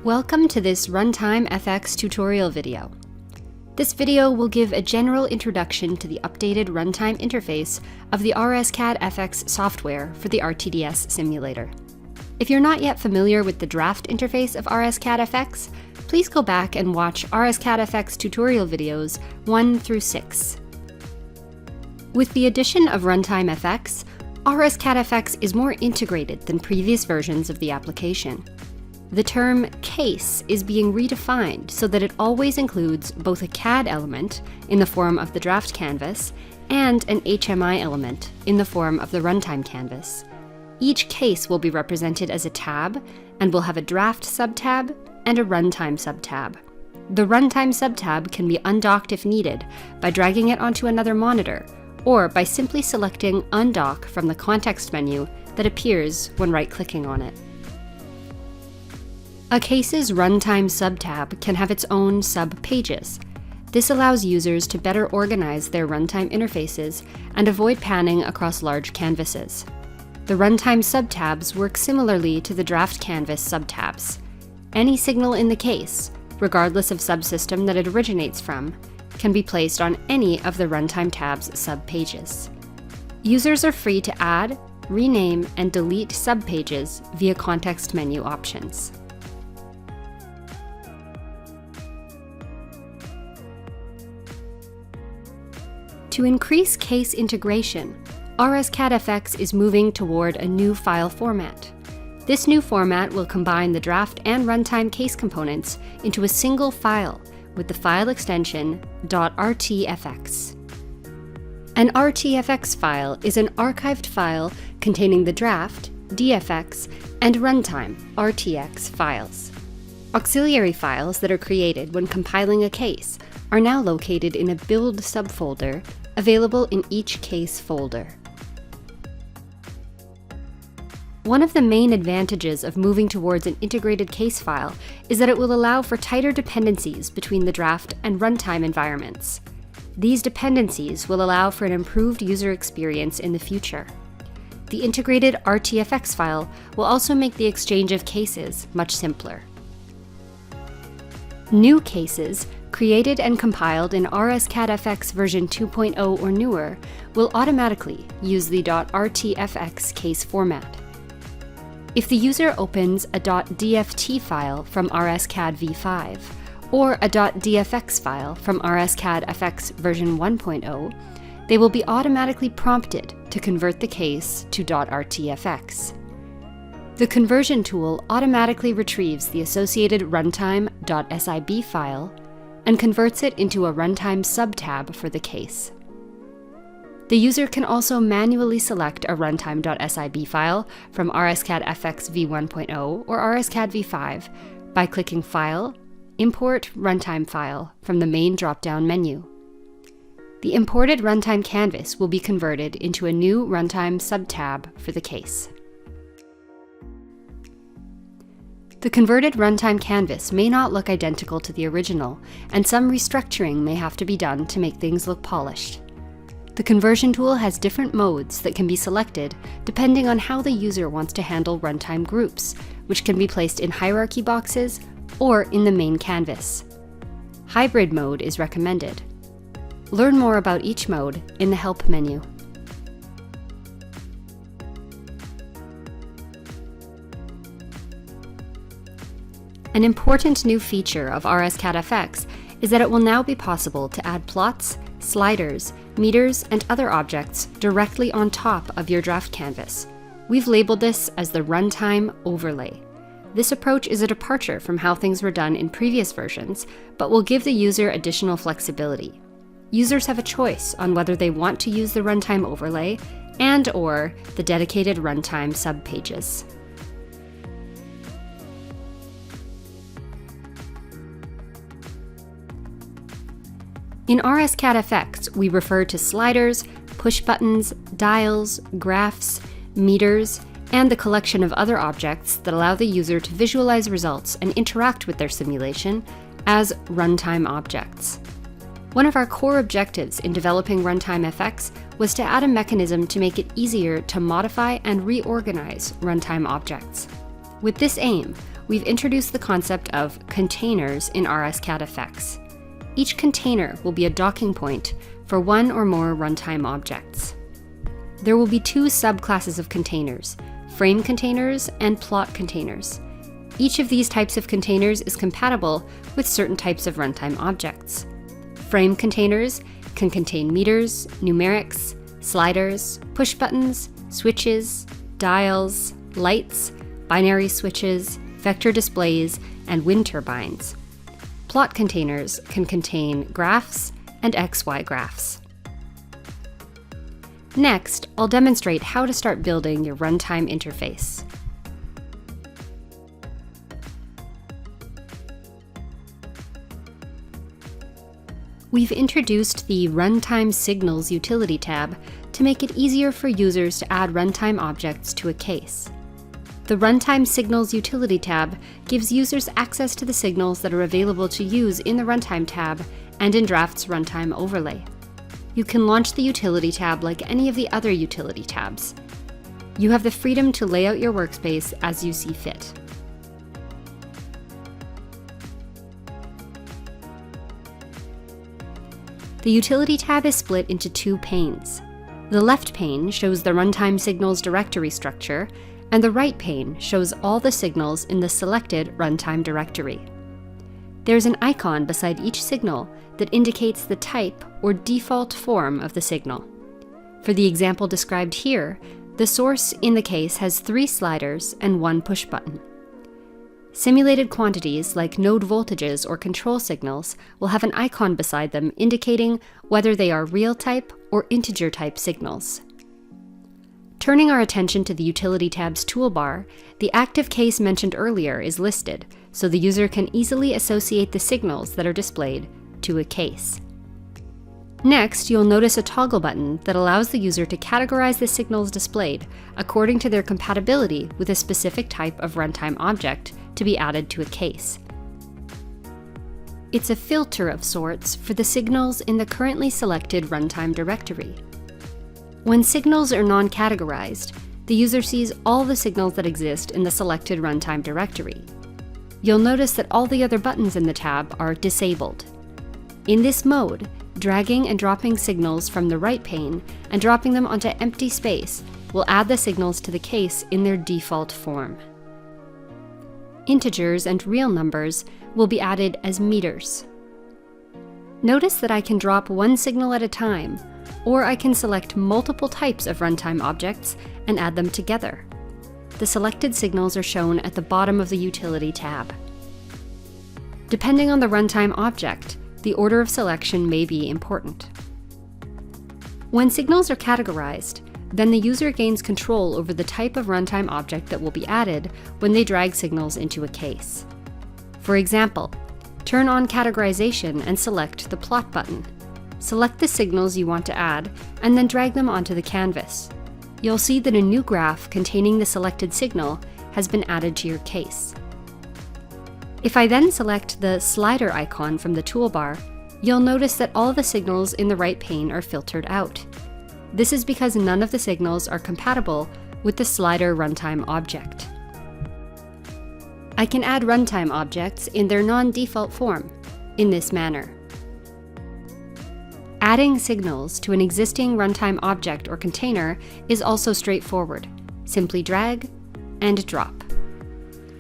Welcome to this RunTime FX tutorial video. This video will give a general introduction to the updated runtime interface of the RSCAD FX software for the RTDS Simulator. If you're not yet familiar with the draft interface of RSCAD FX, please go back and watch RSCAD FX tutorial videos 1 through 6. With the addition of RunTime FX, RSCAD FX is more integrated than previous versions of the application. The term case is being redefined so that it always includes both a CAD element in the form of the draft canvas and an HMI element in the form of the runtime canvas. Each case will be represented as a tab and will have a draft subtab and a runtime subtab. The runtime subtab can be undocked if needed by dragging it onto another monitor or by simply selecting Undock from the context menu that appears when right-clicking on it. A case's runtime subtab can have its own sub-pages. This allows users to better organize their runtime interfaces and avoid panning across large canvases. The runtime subtabs work similarly to the draft canvas subtabs. Any signal in the case, regardless of subsystem that it originates from, can be placed on any of the runtime tab's sub-pages. Users are free to add, rename, and delete sub-pages via context menu options. To increase case integration, RSCAD FX is moving toward a new file format. This new format will combine the draft and runtime case components into a single file with the file extension .rtfx. An RTFX file is an archived file containing the draft, DFX, and runtime, RTX files. Auxiliary files that are created when compiling a case are now located in a build subfolder available in each case folder. One of the main advantages of moving towards an integrated case file is that it will allow for tighter dependencies between the draft and runtime environments. These dependencies will allow for an improved user experience in the future. The integrated RTFX file will also make the exchange of cases much simpler. New cases, created and compiled in RSCAD FX version 2.0 or newer, will automatically use the .rtfx case format. If the user opens a .dft file from RSCAD v5 or a .dfx file from RSCAD FX version 1.0, they will be automatically prompted to convert the case to .rtfx. The conversion tool automatically retrieves the associated runtime.sib file and converts it into a runtime subtab for the case. The user can also manually select a runtime.sib file from RSCAD FX v1.0 or RSCAD v5 by clicking File, Import Runtime File from the main drop-down menu. The imported runtime canvas will be converted into a new runtime subtab for the case. The converted runtime canvas may not look identical to the original, and some restructuring may have to be done to make things look polished. The conversion tool has different modes that can be selected depending on how the user wants to handle runtime groups, which can be placed in hierarchy boxes or in the main canvas. Hybrid mode is recommended. Learn more about each mode in the Help menu. An important new feature of RSCAD FX is that it will now be possible to add plots, sliders, meters, and other objects directly on top of your draft canvas. We've labeled this as the runtime overlay. This approach is a departure from how things were done in previous versions, but will give the user additional flexibility. Users have a choice on whether they want to use the runtime overlay and/or the dedicated runtime subpages. In RSCAD FX, we refer to sliders, push buttons, dials, graphs, meters, and the collection of other objects that allow the user to visualize results and interact with their simulation as runtime objects. One of our core objectives in developing RunTime FX was to add a mechanism to make it easier to modify and reorganize runtime objects. With this aim, we've introduced the concept of containers in RSCAD FX. Each container will be a docking point for one or more runtime objects. There will be two subclasses of containers, frame containers and plot containers. Each of these types of containers is compatible with certain types of runtime objects. Frame containers can contain meters, numerics, sliders, push buttons, switches, dials, lights, binary switches, vector displays, and wind turbines. Plot containers can contain graphs and XY graphs. Next, I'll demonstrate how to start building your runtime interface. We've introduced the Runtime Signals utility tab to make it easier for users to add runtime objects to a case. The Runtime Signals utility tab gives users access to the signals that are available to use in the Runtime tab and in Draft's Runtime overlay. You can launch the utility tab like any of the other utility tabs. You have the freedom to lay out your workspace as you see fit. The utility tab is split into two panes. The left pane shows the Runtime Signals directory structure, and the right pane shows all the signals in the selected runtime directory. There's an icon beside each signal that indicates the type or default form of the signal. For the example described here, the source in the case has 3 sliders and 1 push button. Simulated quantities like node voltages or control signals will have an icon beside them indicating whether they are real type or integer type signals. Turning our attention to the utility tab's toolbar, the active case mentioned earlier is listed, so the user can easily associate the signals that are displayed to a case. Next, you'll notice a toggle button that allows the user to categorize the signals displayed according to their compatibility with a specific type of runtime object to be added to a case. It's a filter of sorts for the signals in the currently selected runtime directory. When signals are non-categorized, the user sees all the signals that exist in the selected runtime directory. You'll notice that all the other buttons in the tab are disabled. In this mode, dragging and dropping signals from the right pane and dropping them onto empty space will add the signals to the case in their default form. Integers and real numbers will be added as meters. Notice that I can drop one signal at a time, or I can select multiple types of runtime objects and add them together. The selected signals are shown at the bottom of the utility tab. Depending on the runtime object, the order of selection may be important. When signals are categorized, then the user gains control over the type of runtime object that will be added when they drag signals into a case. For example, turn on categorization and select the plot button. Select the signals you want to add and then drag them onto the canvas. You'll see that a new graph containing the selected signal has been added to your case. If I then select the slider icon from the toolbar, you'll notice that all the signals in the right pane are filtered out. This is because none of the signals are compatible with the slider runtime object. I can add runtime objects in their non-default form, in this manner. Adding signals to an existing runtime object or container is also straightforward. Simply drag and drop.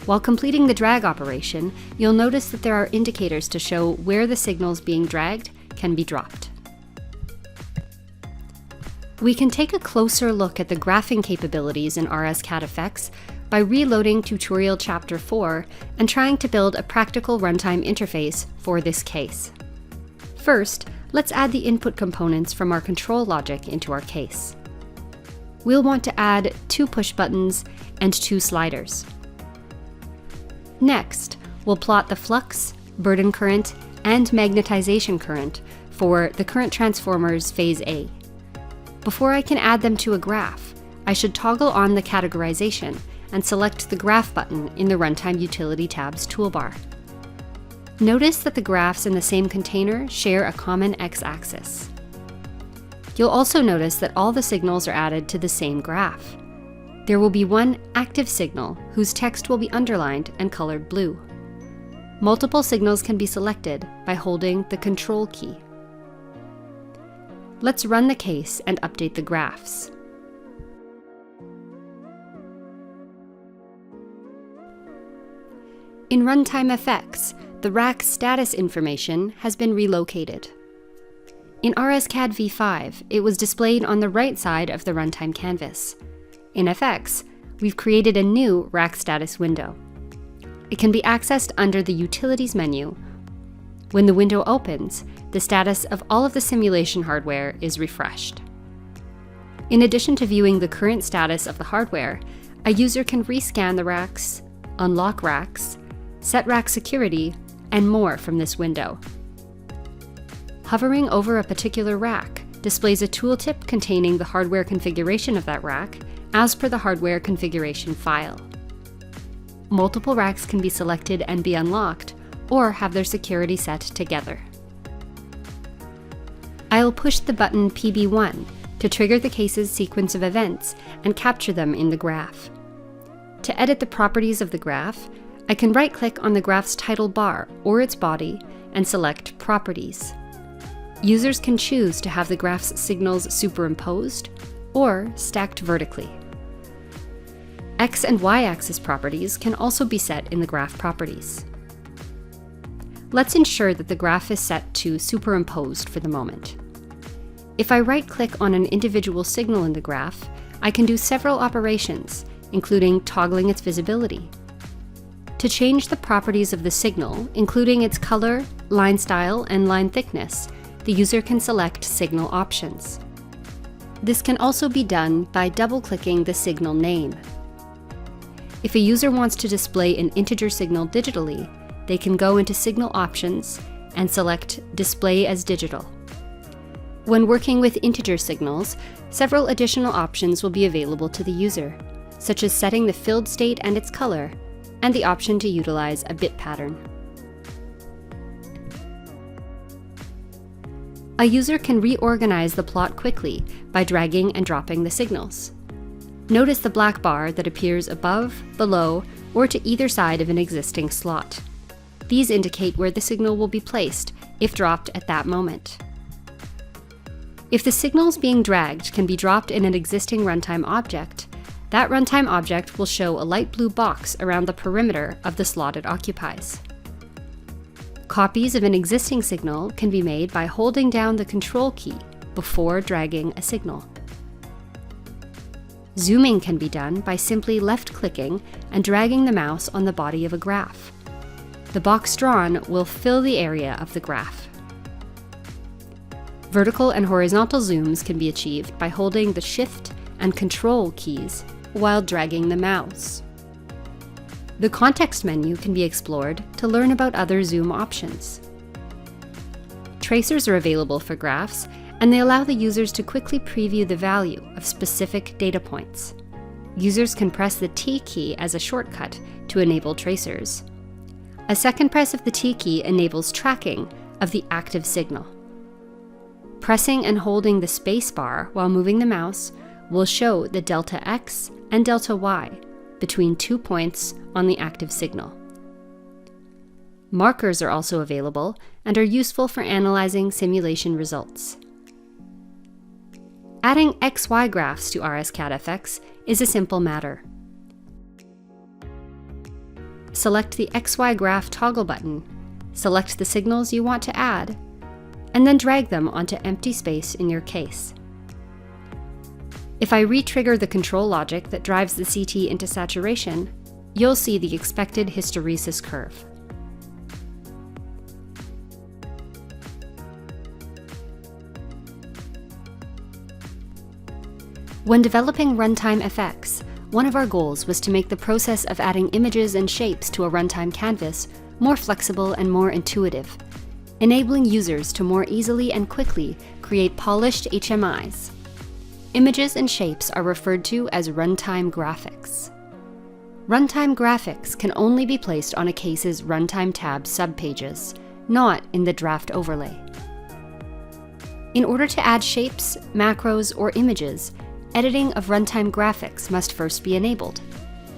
While completing the drag operation, you'll notice that there are indicators to show where the signals being dragged can be dropped. We can take a closer look at the graphing capabilities in RSCAD FX by reloading Tutorial Chapter 4 and trying to build a practical runtime interface for this case. First, let's add the input components from our control logic into our case. We'll want to add 2 push buttons and 2 sliders. Next, we'll plot the flux, burden current, and magnetization current for the current transformers phase A. Before I can add them to a graph, I should toggle on the categorization and select the graph button in the Runtime Utility tab's toolbar. Notice that the graphs in the same container share a common x-axis. You'll also notice that all the signals are added to the same graph. There will be one active signal whose text will be underlined and colored blue. Multiple signals can be selected by holding the Control key. Let's run the case and update the graphs. In RunTime FX, the rack status information has been relocated. In RSCAD V5, it was displayed on the right side of the runtime canvas. In FX, we've created a new rack status window. It can be accessed under the Utilities menu. When the window opens, the status of all of the simulation hardware is refreshed. In addition to viewing the current status of the hardware, a user can rescan the racks, unlock racks, set rack security, and more from this window. Hovering over a particular rack displays a tooltip containing the hardware configuration of that rack as per the hardware configuration file. Multiple racks can be selected and be unlocked, or have their security set together. I'll push the button PB1 to trigger the case's sequence of events and capture them in the graph. To edit the properties of the graph, I can right-click on the graph's title bar or its body and select Properties. Users can choose to have the graph's signals superimposed or stacked vertically. X and Y-axis properties can also be set in the graph properties. Let's ensure that the graph is set to superimposed for the moment. If I right-click on an individual signal in the graph, I can do several operations, including toggling its visibility. To change the properties of the signal, including its color, line style, and line thickness, the user can select Signal Options. This can also be done by double-clicking the signal name. If a user wants to display an integer signal digitally, they can go into Signal Options and select Display as Digital. When working with integer signals, several additional options will be available to the user, such as setting the filled state and its color, and the option to utilize a bit pattern. A user can reorganize the plot quickly by dragging and dropping the signals. Notice the black bar that appears above, below, or to either side of an existing slot. These indicate where the signal will be placed if dropped at that moment. If the signals being dragged can be dropped in an existing runtime object, that runtime object will show a light blue box around the perimeter of the slot it occupies. Copies of an existing signal can be made by holding down the Control key before dragging a signal. Zooming can be done by simply left-clicking and dragging the mouse on the body of a graph. The box drawn will fill the area of the graph. Vertical and horizontal zooms can be achieved by holding the Shift and Control keys while dragging the mouse. The context menu can be explored to learn about other zoom options. Tracers are available for graphs, and they allow the users to quickly preview the value of specific data points. Users can press the T key as a shortcut to enable tracers. A second press of the T key enables tracking of the active signal. Pressing and holding the space bar while moving the mouse will show the delta X and delta Y between 2 points on the active signal. Markers are also available and are useful for analyzing simulation results. Adding XY graphs to RSCAD FX is a simple matter. Select the XY graph toggle button, select the signals you want to add, and then drag them onto empty space in your case. If I re-trigger the control logic that drives the CT into saturation, you'll see the expected hysteresis curve. When developing RunTime FX, one of our goals was to make the process of adding images and shapes to a runtime canvas more flexible and more intuitive, enabling users to more easily and quickly create polished HMIs. Images and shapes are referred to as runtime graphics. Runtime graphics can only be placed on a case's Runtime tab subpages, not in the draft overlay. In order to add shapes, macros, or images, editing of runtime graphics must first be enabled.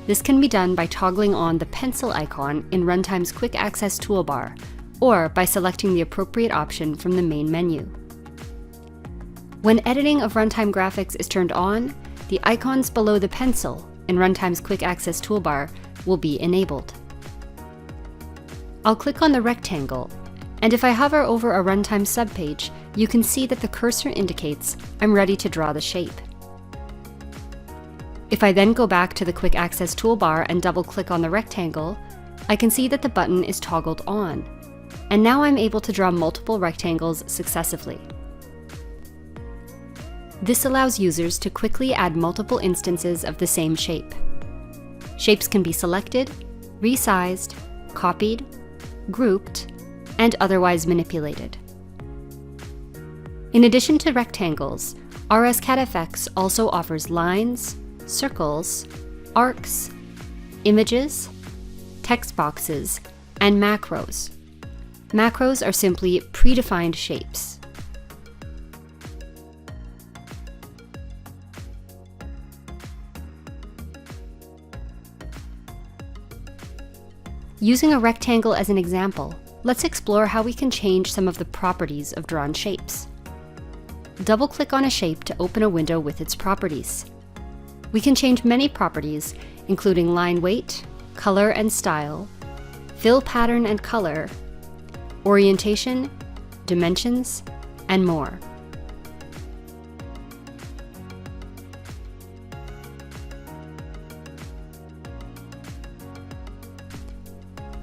This can be done by toggling on the pencil icon in Runtime's Quick Access toolbar, or by selecting the appropriate option from the main menu. When editing of runtime graphics is turned on, the icons below the pencil in Runtime's Quick Access toolbar will be enabled. I'll click on the rectangle, and if I hover over a Runtime subpage, you can see that the cursor indicates I'm ready to draw the shape. If I then go back to the Quick Access toolbar and double-click on the rectangle, I can see that the button is toggled on, and now I'm able to draw multiple rectangles successively. This allows users to quickly add multiple instances of the same shape. Shapes can be selected, resized, copied, grouped, and otherwise manipulated. In addition to rectangles, RSCAD FX also offers lines, circles, arcs, images, text boxes, and macros. Macros are simply predefined shapes. Using a rectangle as an example, let's explore how we can change some of the properties of drawn shapes. Double-click on a shape to open a window with its properties. We can change many properties, including line weight, color and style, fill pattern and color, orientation, dimensions, and more.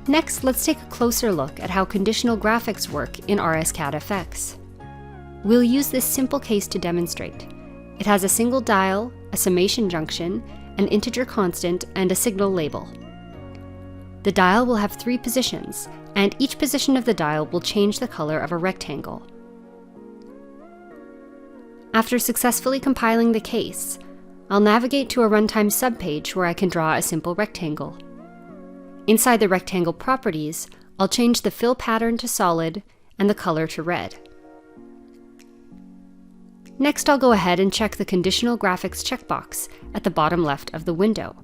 Next, let's take a closer look at how conditional graphics work in RSCAD FX. We'll use this simple case to demonstrate. It has a single dial, a summation junction, an integer constant, and a signal label. The dial will have 3 positions, and each position of the dial will change the color of a rectangle. After successfully compiling the case, I'll navigate to a Runtime subpage where I can draw a simple rectangle. Inside the rectangle properties, I'll change the fill pattern to solid and the color to red. Next, I'll go ahead and check the Conditional Graphics checkbox at the bottom left of the window.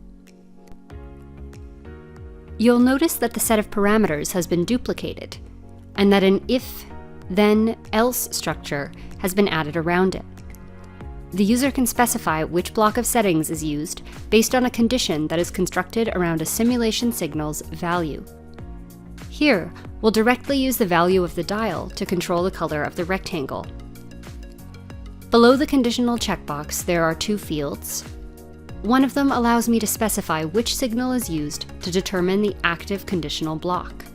You'll notice that the set of parameters has been duplicated, and that an if, then, else structure has been added around it. The user can specify which block of settings is used based on a condition that is constructed around a simulation signal's value. Here, we'll directly use the value of the dial to control the color of the rectangle. Below the conditional checkbox, there are 2 fields. One of them allows me to specify which signal is used to determine the active conditional block.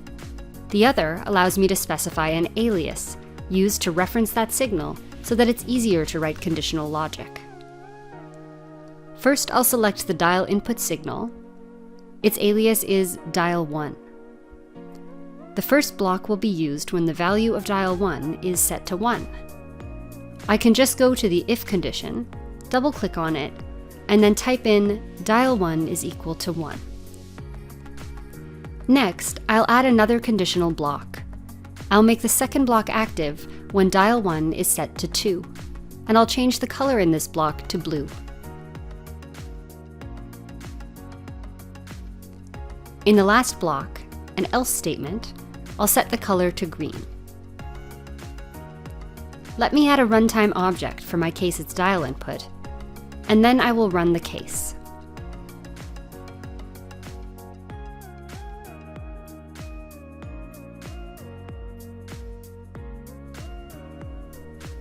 The other allows me to specify an alias used to reference that signal so that it's easier to write conditional logic. First, I'll select the dial input signal. Its alias is dial 1. The first block will be used when the value of dial 1 is set to 1. I can just go to the if condition, double-click on it, and then type in dial 1 is equal to 1. Next, I'll add another conditional block. I'll make the second block active when dial 1 is set to 2, and I'll change the color in this block to blue. In the last block, an else statement, I'll set the color to green. Let me add a runtime object for my case's dial input, and then I will run the case.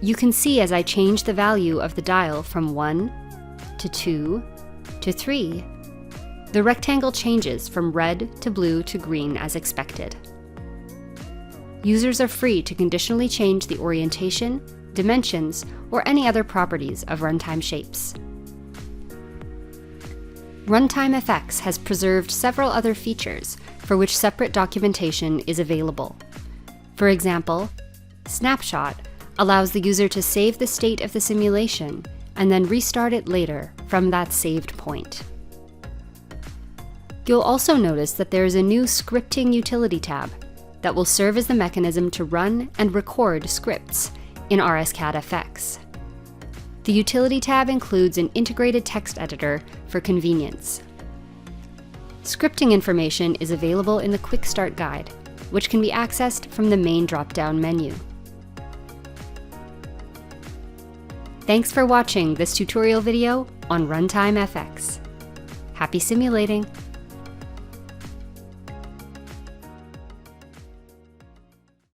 You can see as I change the value of the dial from 1 to 2 to 3, the rectangle changes from red to blue to green as expected. Users are free to conditionally change the orientation, dimensions, or any other properties of runtime shapes. RunTime FX has preserved several other features for which separate documentation is available. For example, Snapshot allows the user to save the state of the simulation and then restart it later from that saved point. You'll also notice that there is a new Scripting utility tab that will serve as the mechanism to run and record scripts in RSCAD FX. The Utility tab includes an integrated text editor for convenience. Scripting information is available in the Quick Start Guide, which can be accessed from the main drop-down menu. Thanks for watching this tutorial video on RunTime FX. Happy simulating!